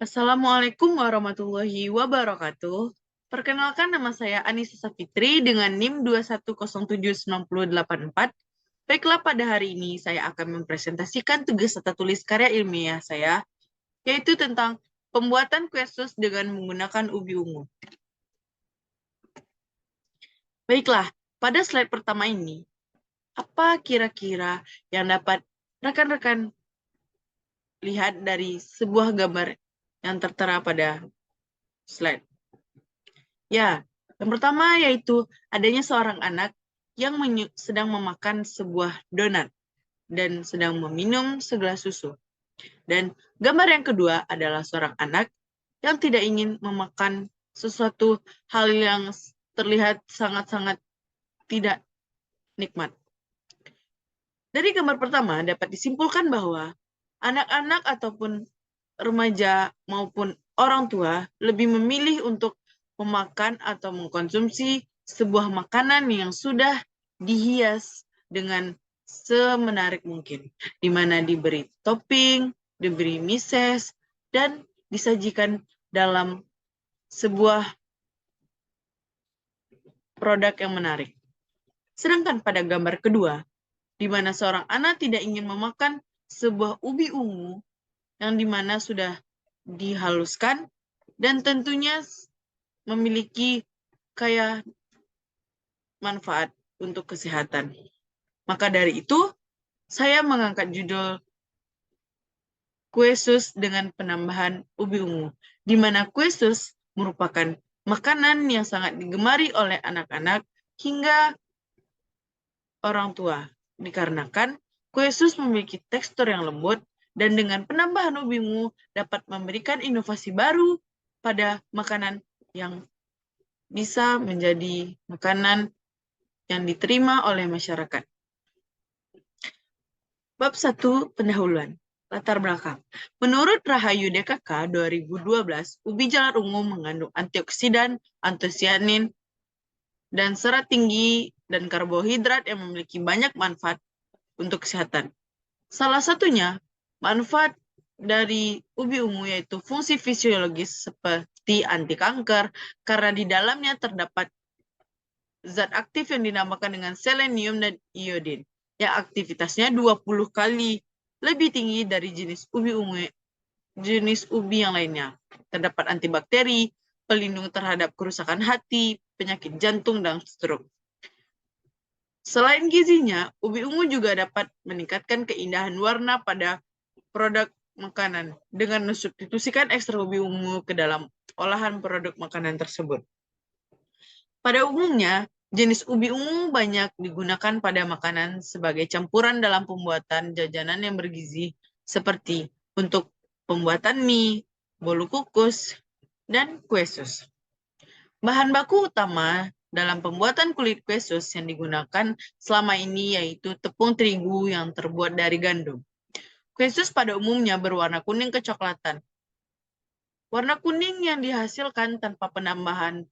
Assalamualaikum warahmatullahi wabarakatuh. Perkenalkan, nama saya Anissa Safitri dengan NIM 2107984. Baiklah, pada hari ini saya akan mempresentasikan tugas serta tulis karya ilmiah saya, yaitu tentang pembuatan kue sus dengan menggunakan ubi ungu. Baiklah, pada slide pertama ini, apa kira-kira yang dapat rekan-rekan lihat dari sebuah gambar yang tertera pada slide? Ya, yang pertama yaitu adanya seorang anak yang sedang memakan sebuah donat dan sedang meminum segelas susu. Dan gambar yang kedua adalah seorang anak yang tidak ingin memakan sesuatu hal yang terlihat sangat-sangat tidak nikmat. Dari gambar pertama dapat disimpulkan bahwa anak-anak ataupun remaja maupun orang tua lebih memilih untuk memakan atau mengkonsumsi sebuah makanan yang sudah dihias dengan semenarik mungkin, di mana diberi topping, diberi mises, dan disajikan dalam sebuah produk yang menarik. Sedangkan pada gambar kedua, di mana seorang anak tidak ingin memakan sebuah ubi ungu yang dimana sudah dihaluskan dan tentunya memiliki kayak manfaat untuk kesehatan. Maka dari itu, saya mengangkat judul kue sus dengan penambahan ubi ungu, di mana kue sus merupakan makanan yang sangat digemari oleh anak-anak hingga orang tua, dikarenakan kue sus memiliki tekstur yang lembut dan dengan penambahan ubi ungu dapat memberikan inovasi baru pada makanan yang bisa menjadi makanan yang diterima oleh masyarakat. Bab 1, pendahuluan. Latar belakang. Menurut Rahayu DKK 2012, ubi jalar ungu mengandung antioksidan, antosianin, dan serat tinggi dan karbohidrat yang memiliki banyak manfaat untuk kesehatan. Salah satunya, manfaat dari ubi ungu yaitu fungsi fisiologis seperti anti kanker, karena di dalamnya terdapat zat aktif yang dinamakan dengan selenium dan iodin, yang aktivitasnya 20 kali lebih tinggi dari jenis ubi yang lainnya. Terdapat antibakteri, pelindung terhadap kerusakan hati, penyakit jantung, dan stroke. Selain gizinya, ubi ungu juga dapat meningkatkan keindahan warna pada produk makanan dengan mensubstitusikan ekstrak ubi ungu ke dalam olahan produk makanan tersebut. Pada umumnya, jenis ubi ungu banyak digunakan pada makanan sebagai campuran dalam pembuatan jajanan yang bergizi seperti untuk pembuatan mie, bolu kukus, dan kue sus. Bahan baku utama dalam pembuatan kulit kue sus yang digunakan selama ini yaitu tepung terigu yang terbuat dari gandum. Kue sus pada umumnya berwarna kuning kecoklatan. Warna kuning yang dihasilkan tanpa penambahan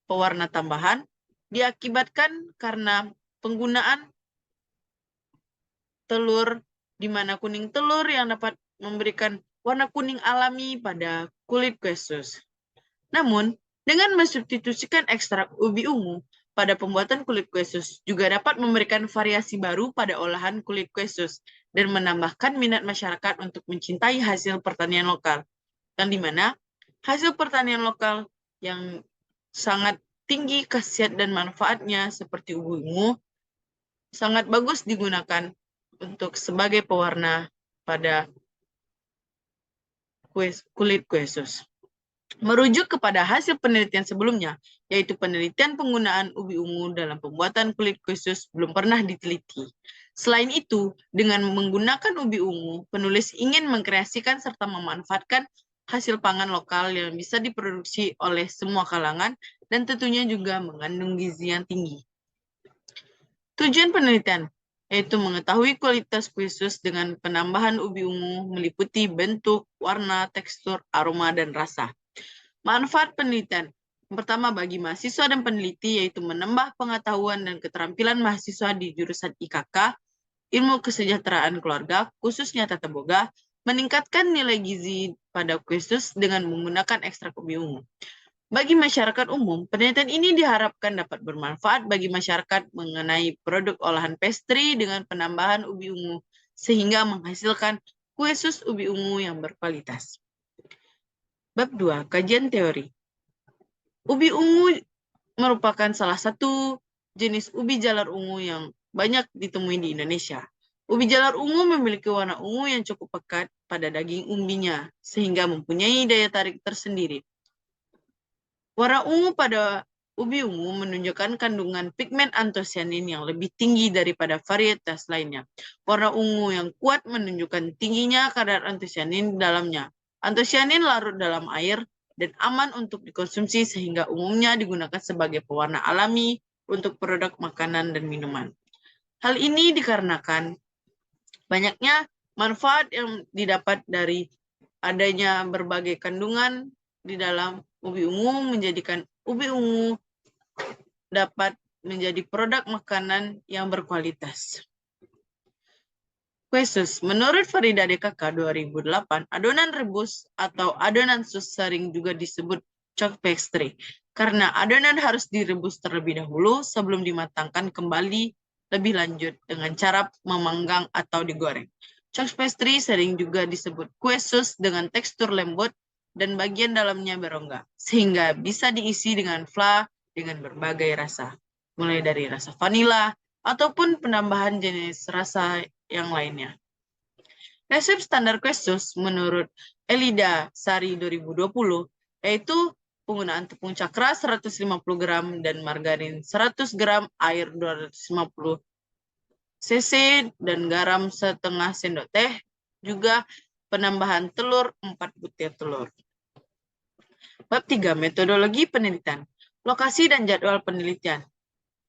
pewarna tambahan diakibatkan karena penggunaan telur, di mana kuning telur yang dapat memberikan warna kuning alami pada kulit kue sus. Namun, dengan mensubstitusikan ekstrak ubi ungu pada pembuatan kulit kue sus juga dapat memberikan variasi baru pada olahan kulit kue sus dan menambahkan minat masyarakat untuk mencintai hasil pertanian lokal, yang dimana hasil pertanian lokal yang sangat tinggi khasiat dan manfaatnya seperti ubi ungu sangat bagus digunakan untuk sebagai pewarna pada kulit kue sus. Merujuk kepada hasil penelitian sebelumnya, yaitu penelitian penggunaan ubi ungu dalam pembuatan kulit kue sus belum pernah diteliti. Selain itu, dengan menggunakan ubi ungu, penulis ingin mengkreasikan serta memanfaatkan hasil pangan lokal yang bisa diproduksi oleh semua kalangan dan tentunya juga mengandung gizi yang tinggi. Tujuan penelitian yaitu mengetahui kualitas kue sus dengan penambahan ubi ungu meliputi bentuk, warna, tekstur, aroma, dan rasa. Manfaat penelitian. Yang pertama bagi mahasiswa dan peneliti yaitu menambah pengetahuan dan keterampilan mahasiswa di jurusan IKK, Ilmu Kesejahteraan Keluarga, khususnya Tata Boga, meningkatkan nilai gizi pada kue sus dengan menggunakan ekstrak ubi ungu. Bagi masyarakat umum, penelitian ini diharapkan dapat bermanfaat bagi masyarakat mengenai produk olahan pastry dengan penambahan ubi ungu, sehingga menghasilkan kue sus ubi ungu yang berkualitas. Bab 2. Kajian teori. Ubi ungu merupakan salah satu jenis ubi jalar ungu yang banyak ditemui di Indonesia. Ubi jalar ungu memiliki warna ungu yang cukup pekat pada daging umbinya, sehingga mempunyai daya tarik tersendiri. Warna ungu pada ubi ungu menunjukkan kandungan pigmen antosianin yang lebih tinggi daripada varietas lainnya. Warna ungu yang kuat menunjukkan tingginya kadar antosianin di dalamnya. Antosianin larut dalam air dan aman untuk dikonsumsi sehingga umumnya digunakan sebagai pewarna alami untuk produk makanan dan minuman. Hal ini dikarenakan banyaknya manfaat yang didapat dari adanya berbagai kandungan di dalam ubi ungu, menjadikan ubi ungu dapat menjadi produk makanan yang berkualitas. Kue sus. Menurut Farida DKK 2008, adonan rebus atau adonan sus sering juga disebut chalk pastry karena adonan harus direbus terlebih dahulu sebelum dimatangkan kembali lebih lanjut dengan cara memanggang atau digoreng. Chalk pastry sering juga disebut kue sus dengan tekstur lembut dan bagian dalamnya berongga, sehingga bisa diisi dengan fla dengan berbagai rasa, mulai dari rasa vanila ataupun penambahan jenis rasa yang lainnya. Resep standar kue sus menurut Elida Sari 2020 yaitu penggunaan tepung cakra 150 gram dan margarin 100 gram, air 250 cc, dan garam setengah sendok teh, juga penambahan telur 4 butir telur. Bab 3. Metodologi penelitian. Lokasi dan jadwal penelitian.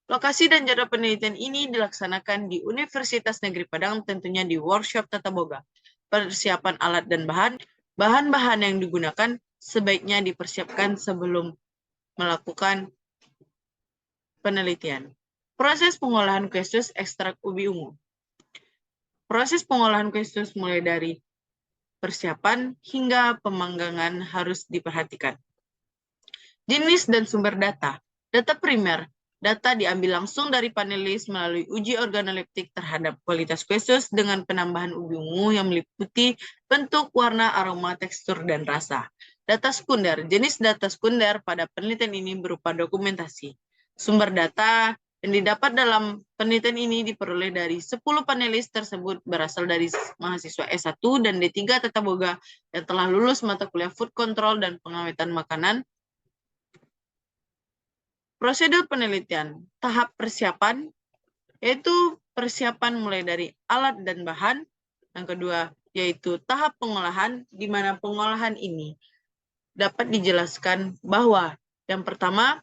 Lokasi dan jadwal penelitian ini dilaksanakan di Universitas Negeri Padang, tentunya di workshop tata boga. Persiapan alat dan bahan-bahan yang digunakan sebaiknya dipersiapkan sebelum melakukan penelitian. Proses pengolahan kue sus ekstrak ubi ungu. Proses pengolahan kue sus mulai dari persiapan hingga pemanggangan harus diperhatikan. Jenis dan sumber data. Data primer. Data diambil langsung dari panelis melalui uji organoleptik terhadap kualitas kue sus dengan penambahan ubi ungu yang meliputi bentuk, warna, aroma, tekstur, dan rasa. Data sekunder. Jenis data sekunder pada penelitian ini berupa dokumentasi. Sumber data yang didapat dalam penelitian ini diperoleh dari 10 panelis tersebut berasal dari mahasiswa S1 dan D3 Tata Boga yang telah lulus mata kuliah Food Control dan Pengawetan Makanan. Prosedur penelitian. Tahap persiapan, yaitu persiapan mulai dari alat dan bahan. Yang kedua, yaitu tahap pengolahan, di mana pengolahan ini dapat dijelaskan bahwa yang pertama,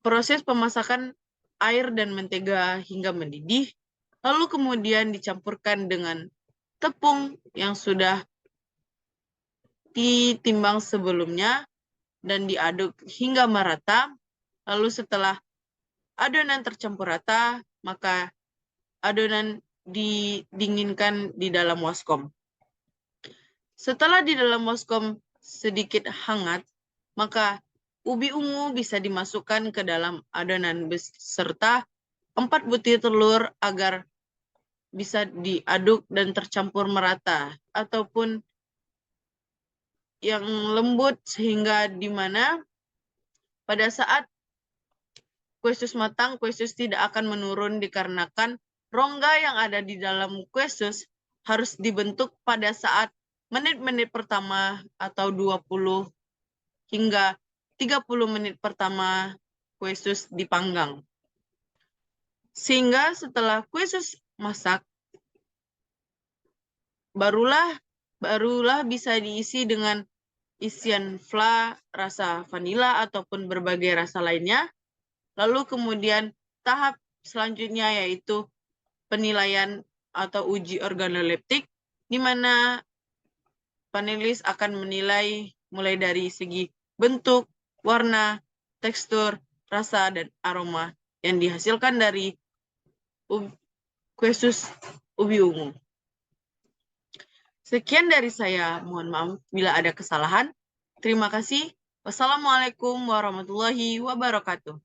proses pemasakan air dan mentega hingga mendidih, lalu kemudian dicampurkan dengan tepung yang sudah ditimbang sebelumnya dan diaduk hingga merata. Lalu setelah adonan tercampur rata, maka adonan didinginkan di dalam waskom. Setelah di dalam waskom sedikit hangat, maka ubi ungu bisa dimasukkan ke dalam adonan beserta 4 butir telur agar bisa diaduk dan tercampur merata, ataupun yang lembut sehingga di mana pada saat kue sus matang, kue sus tidak akan menurun dikarenakan rongga yang ada di dalam kue sus harus dibentuk pada saat menit-menit pertama atau 20 hingga 30 menit pertama kue sus dipanggang. Sehingga setelah kue sus masak, barulah bisa diisi dengan isian fla, rasa vanila, ataupun berbagai rasa lainnya. Lalu kemudian tahap selanjutnya yaitu penilaian atau uji organoleptik, di mana panelis akan menilai mulai dari segi bentuk, warna, tekstur, rasa, dan aroma yang dihasilkan dari kue sus ubi ungu. Sekian dari saya. Mohon maaf bila ada kesalahan. Terima kasih. Wassalamualaikum warahmatullahi wabarakatuh.